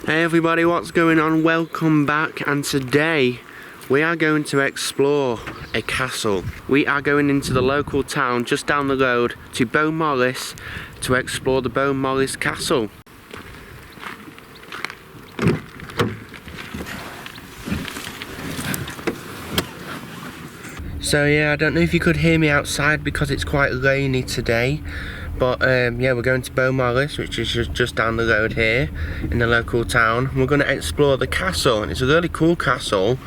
Hey everybody, what's going on? Welcome back, and today we are going to explore a castle. We are going into the local town just down the road to Beaumaris to explore the Beaumaris Castle. So yeah, I don't know if you could hear me outside because it's quite rainy today. But yeah, we're going to Beaumaris, which is just down the road here in the local town. We're going to explore the castle, and it's a really cool castle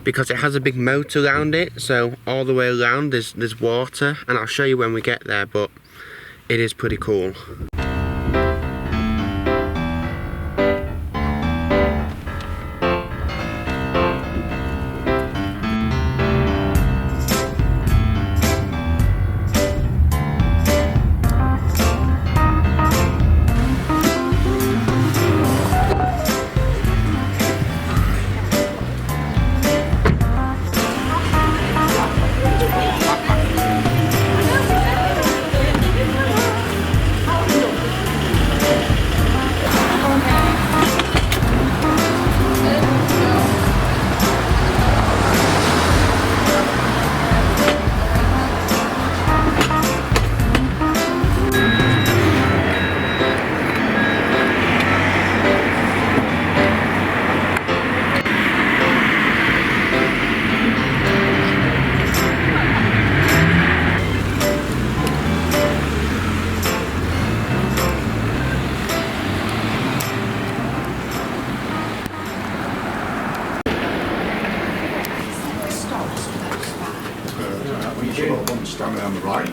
because it has a big moat around it. So all the way around there's water, and I'll show you when we get there, but it is pretty cool. Standing on the right.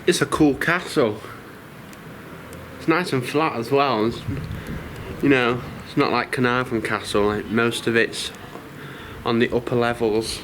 It's a cool castle. It's nice and flat as well. You know, it's not like Carnarvon Castle. Like most of it's on the upper levels.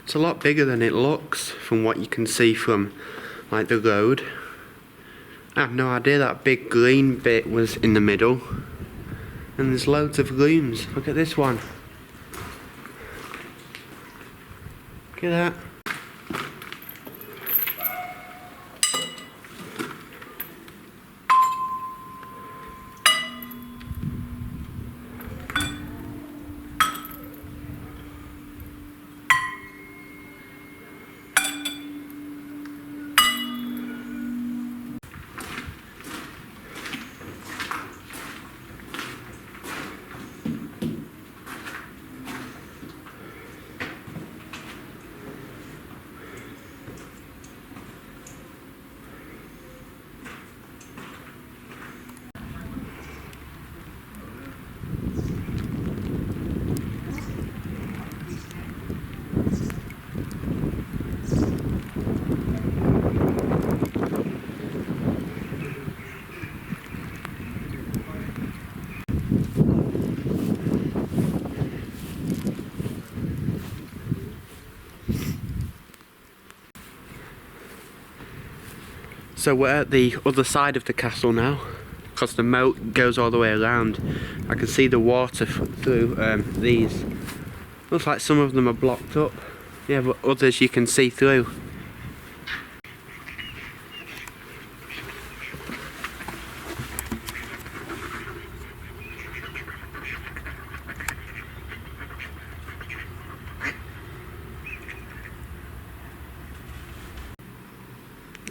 It's a lot bigger than it looks from what you can see from like the road. I have no idea that big green bit was in the middle. And there's loads of rooms. Look at this one. Look at that. So we're at the other side of the castle now, because the moat goes all the way around. I can see the water through these. Looks like some of them are blocked up. Yeah, but others you can see through.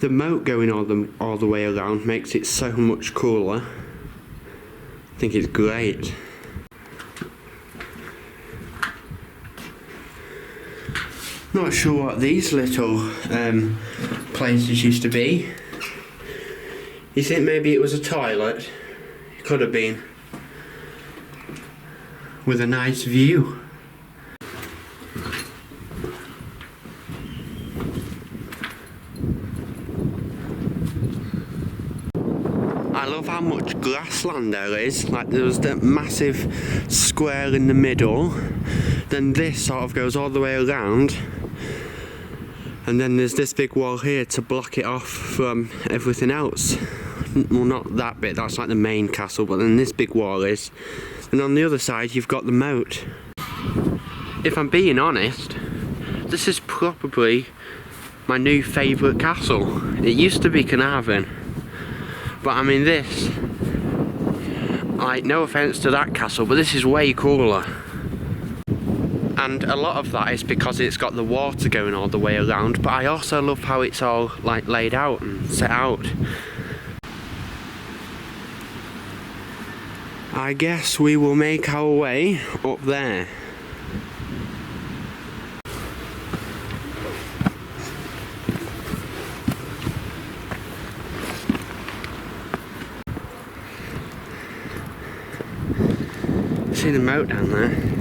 The moat going all the way around makes it so much cooler. I think it's great. Not sure what these little places used to be. You think maybe it was a toilet? It could have been. With a nice view. I love how much grassland there is. Like there was that massive square in the middle, then this sort of goes all the way around, and then there's this big wall here to block it off from everything else. Well, not that bit, that's like the main castle, but then this big wall is, and on the other side you've got the moat. If I'm being honest, this is probably my new favourite castle. It used to be Carnarvon. But I mean this, like no offence to that castle, but this is way cooler. And a lot of that is because it's got the water going all the way around, but I also love how it's all like laid out and set out. I guess we will make our way up there. See the moat down there.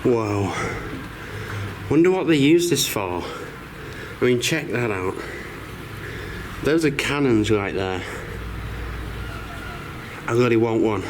Whoa. Wonder what they use this for. I mean, check that out. Those are cannons right there. I really want one.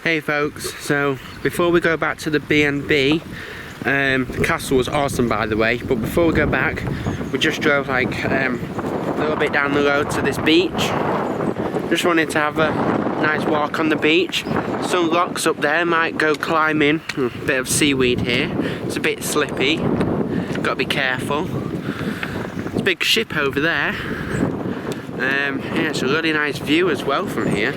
Hey folks, so before we go back to the B&B, the castle was awesome by the way, but before we go back, we just drove like a little bit down the road to this beach. Just wanted to have a nice walk on the beach. Some rocks up there, might go climbing. A bit of seaweed here, it's a bit slippy, gotta be careful. There's a big ship over there. Yeah, it's a really nice view as well from here.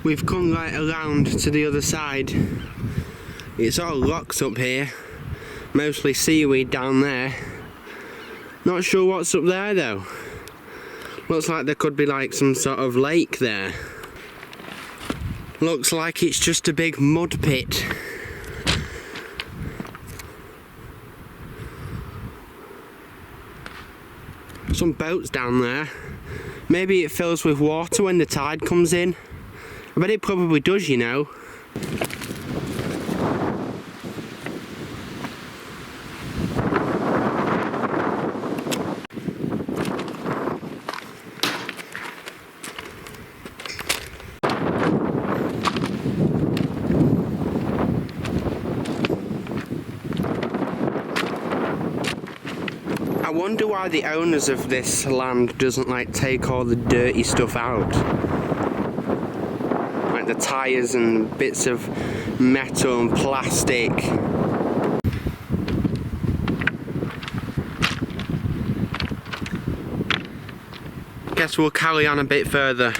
We've come right around to the other side. It's all rocks up here, mostly seaweed down there. Not sure what's up there though. Looks like there could be like some sort of lake there. Looks like it's just a big mud pit. Some boats down there. Maybe it fills with water when the tide comes in. I bet it probably does, you know. I wonder why the owners of this land doesn't like take all the dirty stuff out. Like the tyres and bits of metal and plastic. Guess we'll carry on a bit further.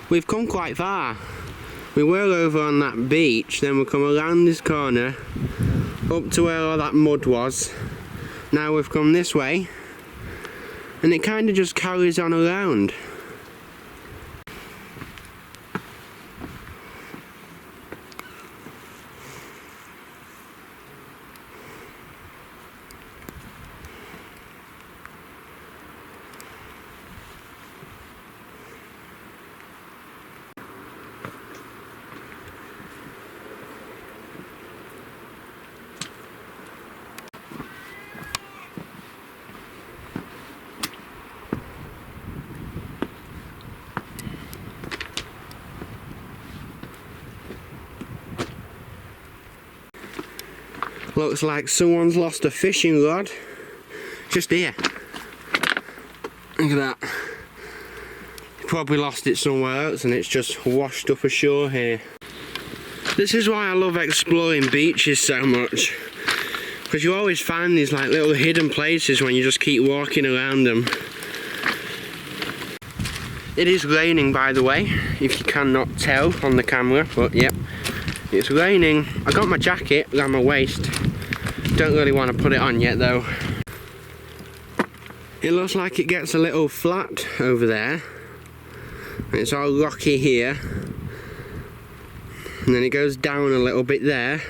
We've come quite far. We were over on that beach, then we come around this corner, up to where all that mud was. Now we've come this way, and it kind of just carries on around. Looks like someone's lost a fishing rod. Just here. Look at that. Probably lost it somewhere else and it's just washed up ashore here. This is why I love exploring beaches so much. Because you always find these like little hidden places when you just keep walking around them. It is raining, by the way, if you cannot tell on the camera, but yep. It's raining. I got my jacket around my waist. Don't really want to put it on yet though. It looks like it gets a little flat over there. It's all rocky here. And then it goes down a little bit there.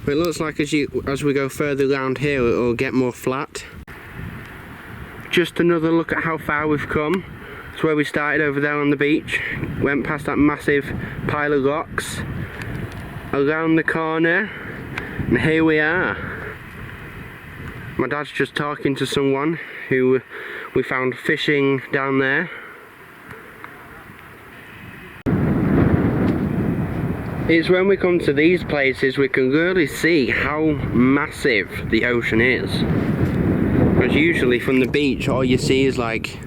But it looks like as we go further around here it will get more flat. Just another look at how far we've come. It's where we started over there on the beach. Went past that massive pile of rocks. Around the corner, and here we are. My dad's just talking to someone who we found fishing down there. It's when we come to these places we can really see how massive the ocean is. Because usually from the beach all you see is like,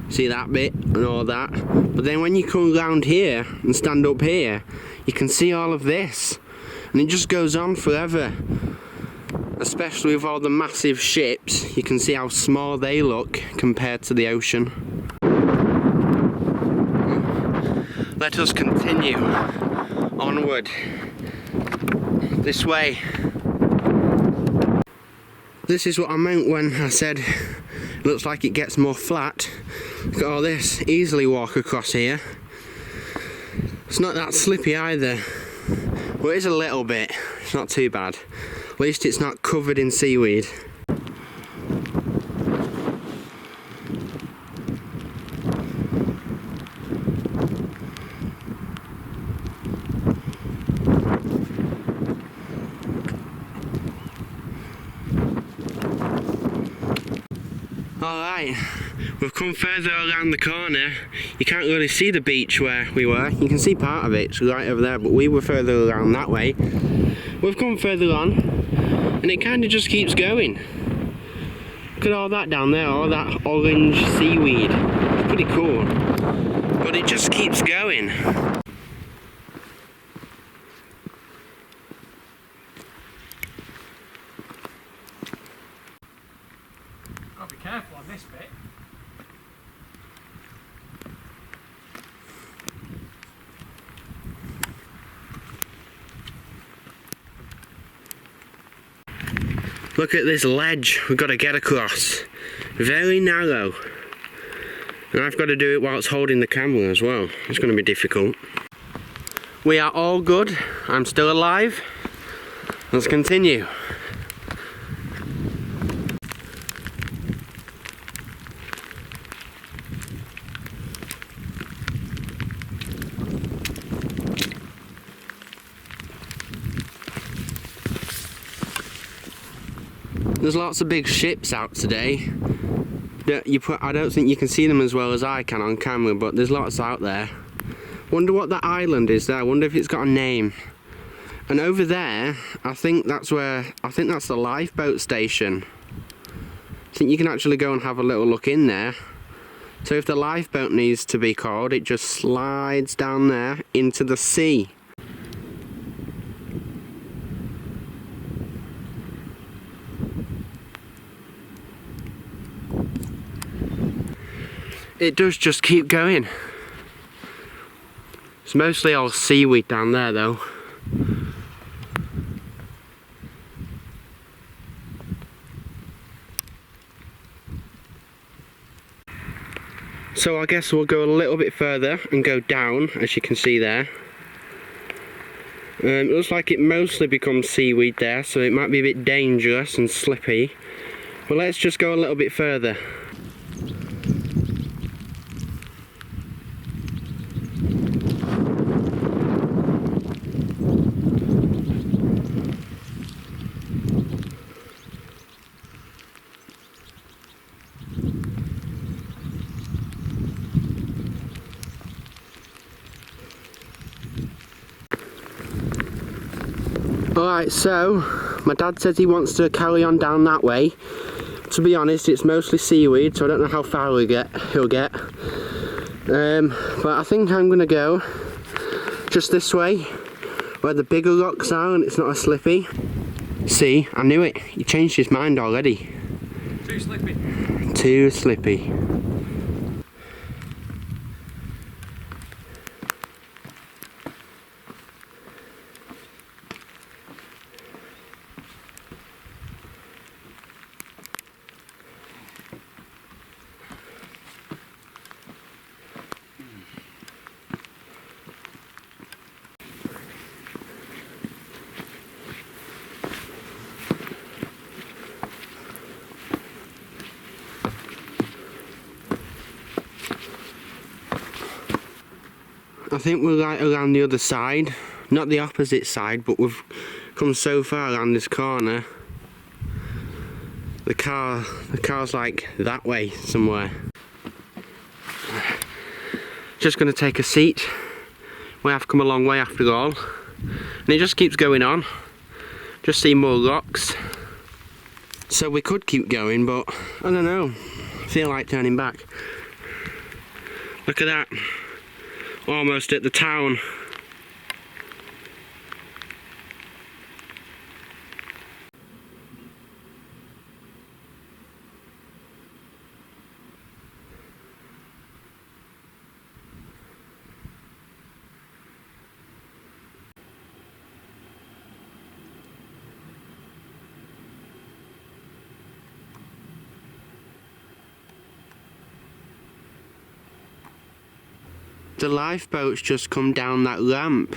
see that bit and all that. But then when you come round here and stand up here, you can see all of this, and it just goes on forever. Especially with all the massive ships, you can see how small they look compared to the ocean. Let us continue onward this way. This is what I meant when I said it looks like it gets more flat. Look at all this, easily walk across here. It's not that slippy either. Well, it is a little bit, it's not too bad. At least it's not covered in seaweed. Alright, we've come further around the corner. You can't really see the beach where we were. You can see part of it, it's right over there, but we were further around that way. We've come further on, and it kind of just keeps going. Look at all that down there, all that orange seaweed. It's pretty cool. But it just keeps going. Gotta be careful on this bit. Look at this ledge we've got to get across. Very narrow. And I've got to do it while it's holding the camera as well. It's going to be difficult. We are all good. I'm still alive. Let's continue. There's lots of big ships out today. I don't think you can see them as well as I can on camera, but there's lots out there. Wonder what that island is there. I wonder if it's got a name. And over there, I think that's the lifeboat station. I think you can actually go and have a little look in there. So if the lifeboat needs to be called, it just slides down there into the sea. It does just keep going. It's mostly all seaweed down there though. So I guess we'll go a little bit further and go down, as you can see there. It looks like it mostly becomes seaweed there, so it might be a bit dangerous and slippy. But let's just go a little bit further. Alright, so my dad says he wants to carry on down that way. To be honest, it's mostly seaweed, so I don't know how far he'll get. But I think I'm going to go just this way, where the bigger rocks are and it's not as slippy. See, I knew it. He changed his mind already. Too slippy. Too slippy. I think we're right around the other side, not the opposite side, but we've come so far around this corner. The car's like that way somewhere. Just gonna take a seat. We have come a long way after all, and it just keeps going on. Just see more rocks. So we could keep going, but I don't know. I feel like turning back. Look at that. Almost at the town. The lifeboat's just come down that ramp.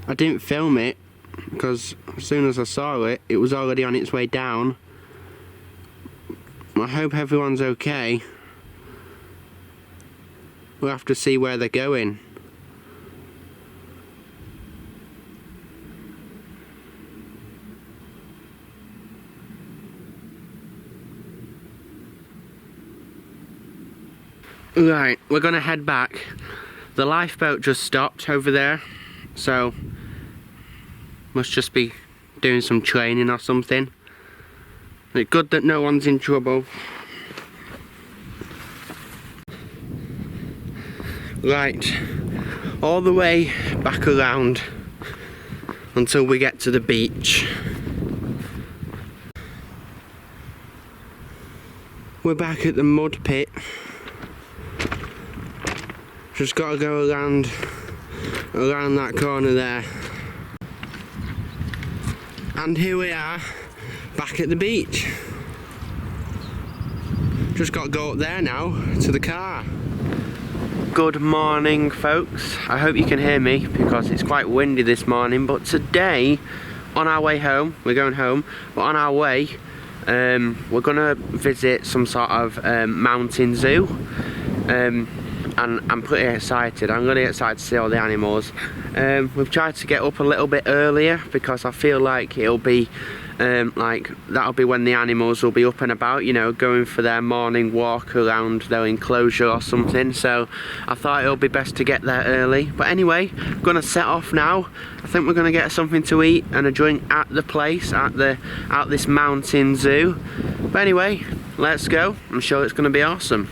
I didn't film it because as soon as I saw it, it was already on its way down. I hope everyone's okay. We'll have to see where they're going. Right, we're gonna head back. The lifeboat just stopped over there, so must just be doing some training or something. It's good that no one's in trouble. Right, all the way back around until we get to the beach. We're back at the mud pit. Just got to go around that corner there. And here we are, back at the beach. Just got to go up there now, to the car. Good morning, folks. I hope you can hear me because it's quite windy this morning, but today, on our way home, we're going home, but on our way, we're going to visit some sort of mountain zoo. And I'm pretty excited. I'm really excited to see all the animals. We've tried to get up a little bit earlier because I feel like it'll be like that'll be when the animals will be up and about, you know, going for their morning walk around their enclosure or something. So I thought it'll be best to get there early. But anyway, I'm gonna set off now. I think we're gonna get something to eat and a drink at the place, at this mountain zoo. But anyway, let's go. I'm sure it's gonna be awesome.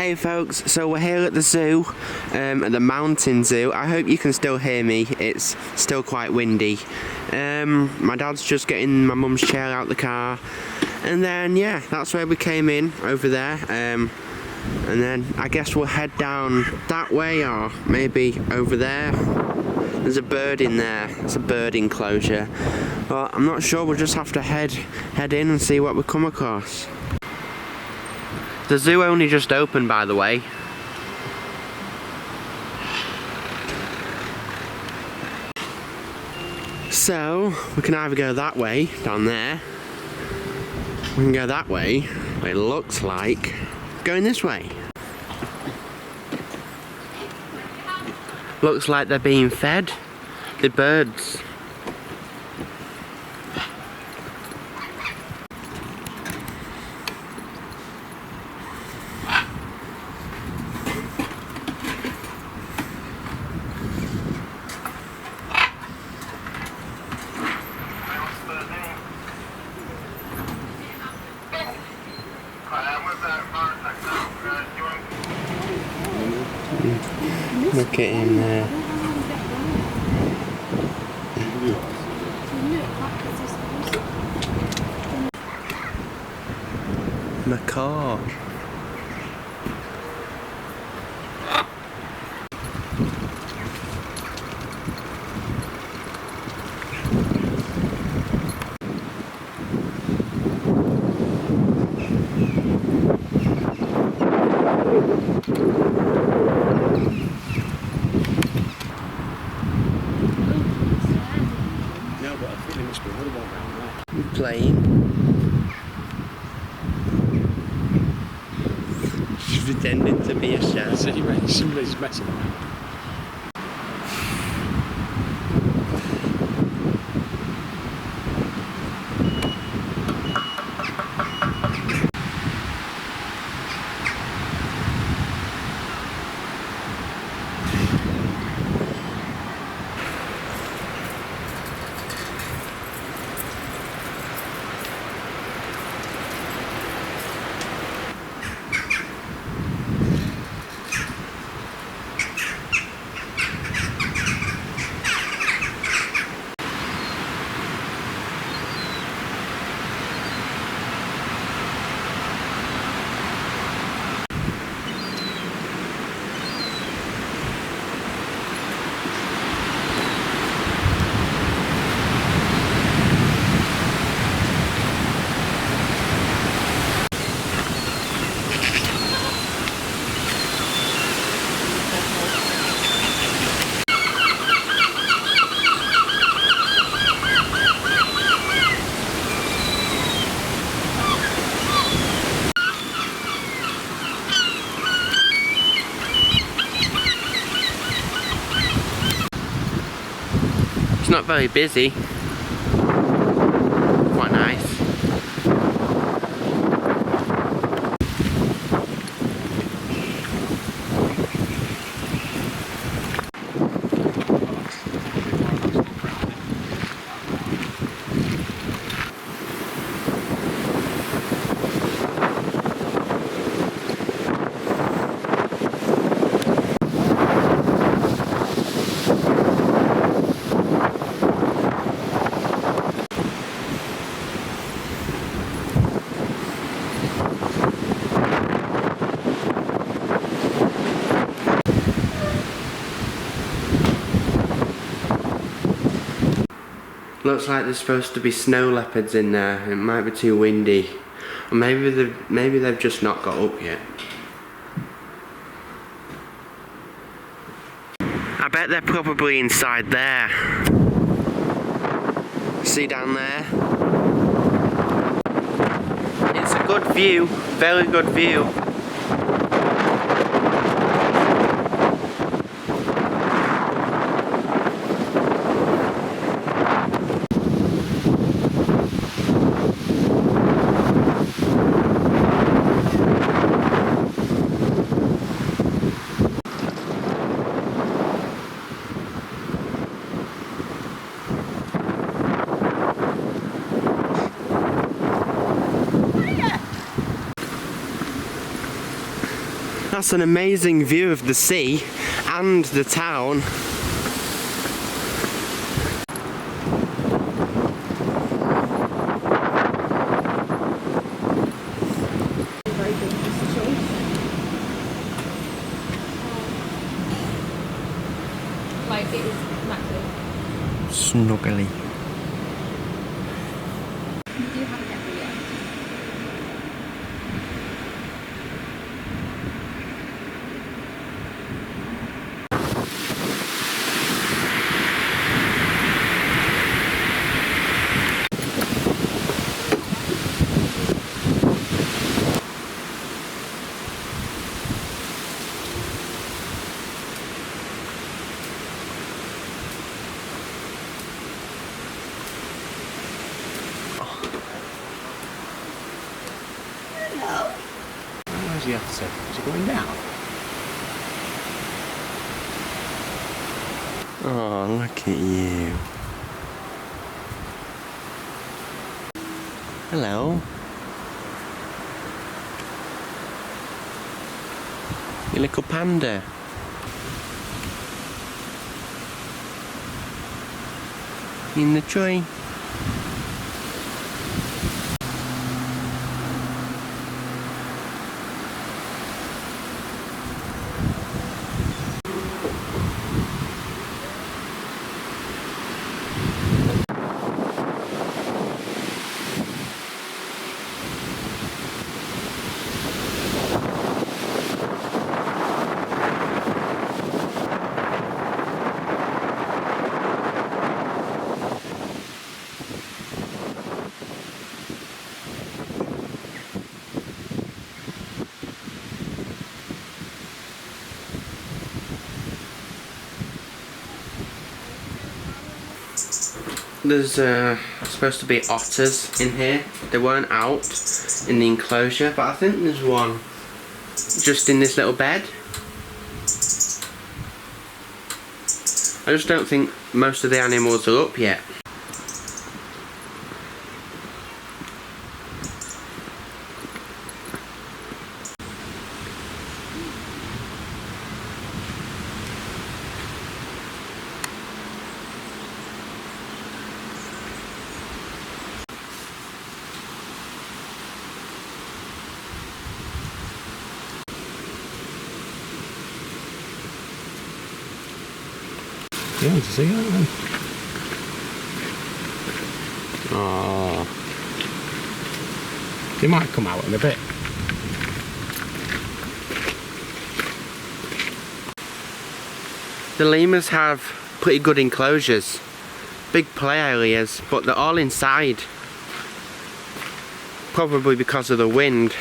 Hey folks, so we're here at the zoo, at the Mountain Zoo. I hope you can still hear me, it's still quite windy. My dad's just getting my mum's chair out the car, and then yeah, that's where we came in, over there. And then I guess we'll head down that way, or maybe over there. There's a bird in there, it's a bird enclosure. Well, I'm not sure, we'll just have to head in and see what we come across. The zoo only just opened, by the way. So, we can either go that way, down there. We can go that way, but it looks like going this way. Looks like they're being fed, the birds. Look at him there. Macaw. Playing. She's pretending to be a shark. Somebody's messing around. It's not very busy. Quite nice. Looks like there's supposed to be snow leopards in there. It might be too windy. Or maybe they've just not got up yet. I bet they're probably inside there. See down there? It's a good view, very good view. That's an amazing view of the sea and the town. Like it is massive. Snuggly. You do have it every year. Where's the after? Is it going down? Oh, look at you. Hello. You little panda. In the tree. There's supposed to be otters in here. They weren't out in the enclosure, but I think there's one just in this little bed. I just don't think most of the animals are up yet. Yeah, to see that then. Oh. They might come out in a bit. The lemurs have pretty good enclosures, big play areas, but they're all inside. Probably because of the wind.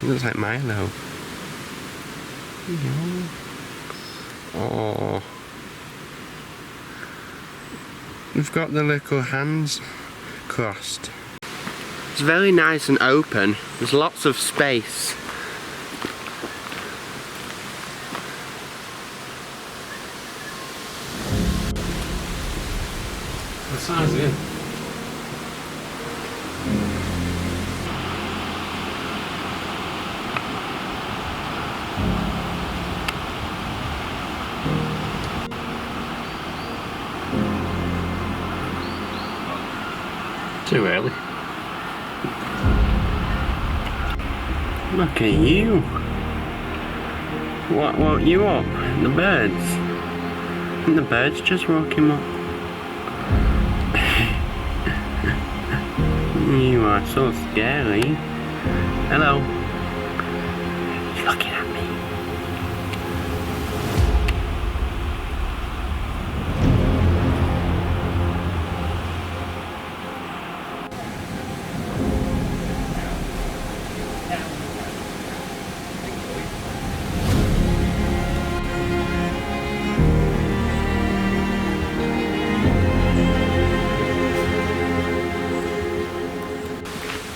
Looks like Milo. Oh. We've got the little hands crossed. It's very nice and open. There's lots of space. The size of it. Too early. Look at you. What woke you up? The birds. And the birds just woke him up. You are so scary. Hello. He's looking at me.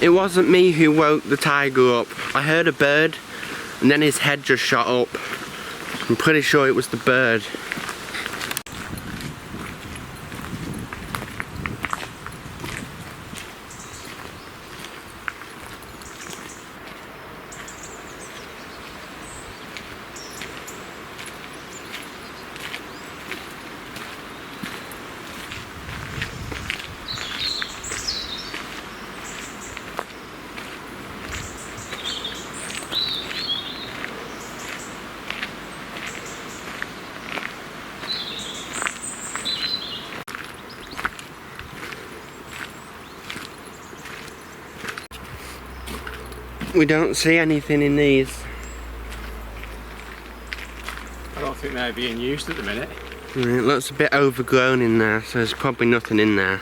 It wasn't me who woke the tiger up. I heard a bird and then his head just shot up. I'm pretty sure it was the bird. We don't see anything in these. I don't think they're being used at the minute. It looks a bit overgrown in there, so there's probably nothing in there.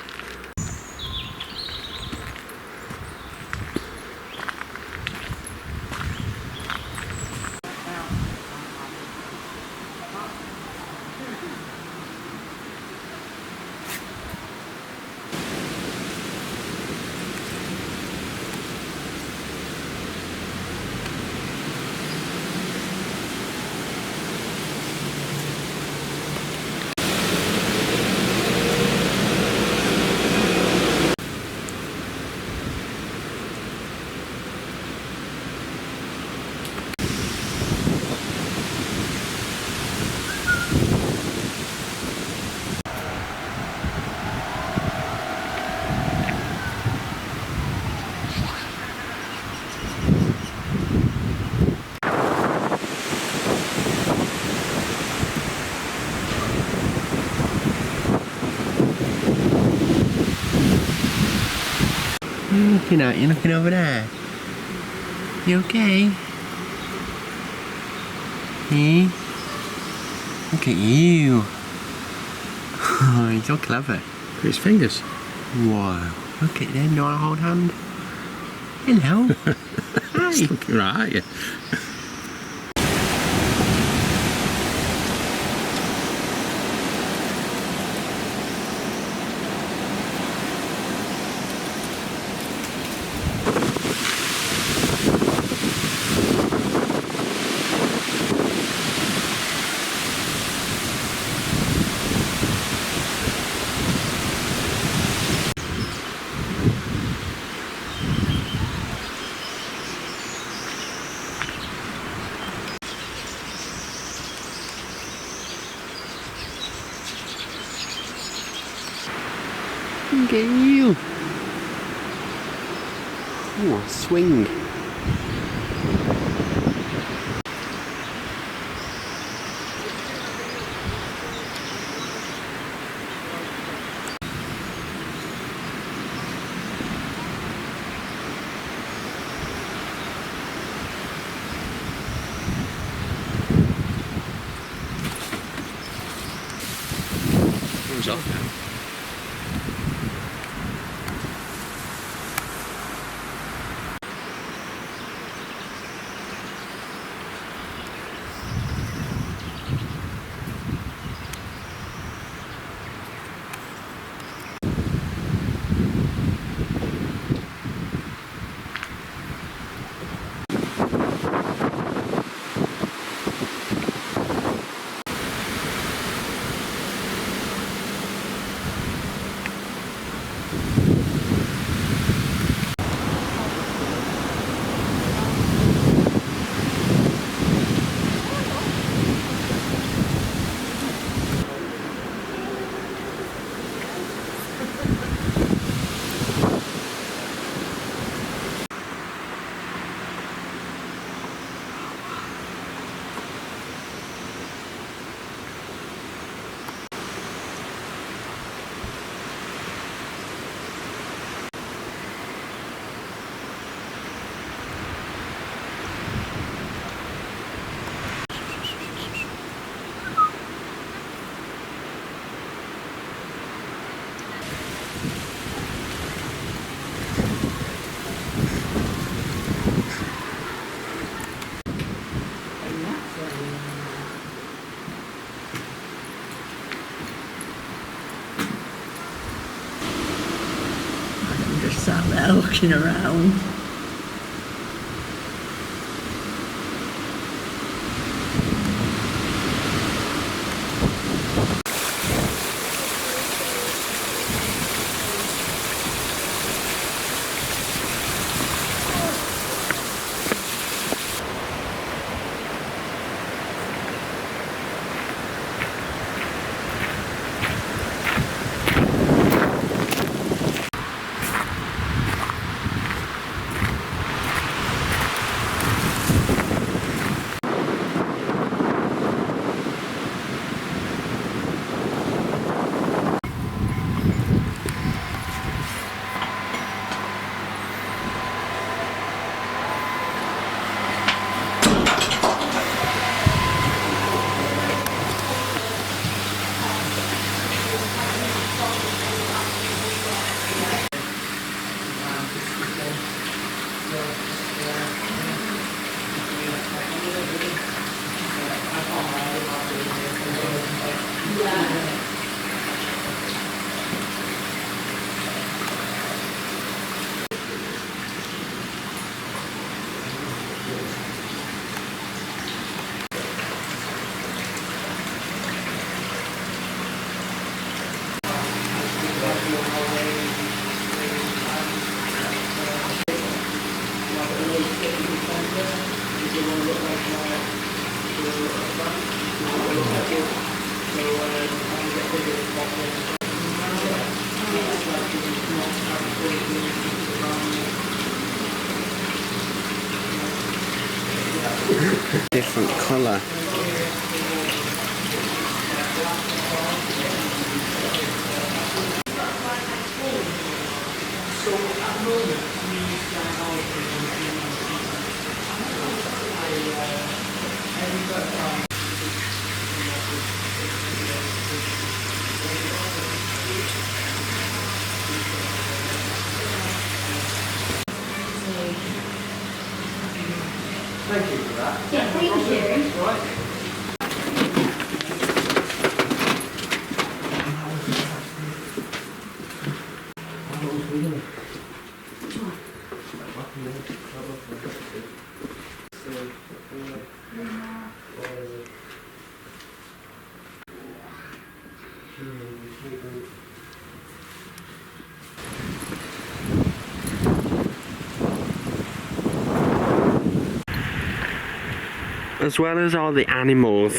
What are you looking at? You're looking over there. You okay? Eh? Look at you. Oh, you're so clever. Look at his fingers. Wow. Look at them. Do you want to hold hand? Hello. Hi. It's looking right at you. Look at you. Oh, swing. Who's off now? Just sat there looking around. Different colour. Thank you for that. Yeah, thank you. Right. As well as all the animals,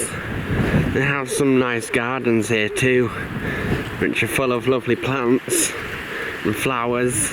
they have some nice gardens here too, which are full of lovely plants and flowers.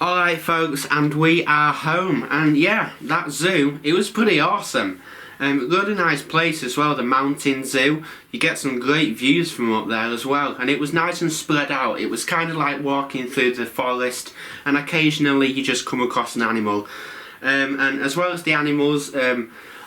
Alright folks, and we are home, and yeah, that zoo, it was pretty awesome. Really nice place as well, the Mountain Zoo. You get some great views from up there as well, and it was nice and spread out. It was kind of like walking through the forest, and occasionally you just come across an animal. And as well as the animals,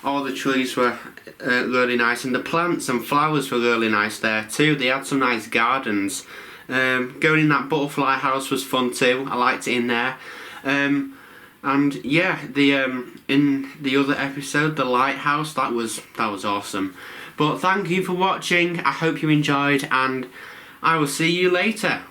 all the trees were really nice, and the plants and flowers were really nice there too. They had some nice gardens. Going in that butterfly house was fun too. I liked it in there. And yeah, in the other episode, the lighthouse, that was awesome. But thank you for watching. I hope you enjoyed, and I will see you later.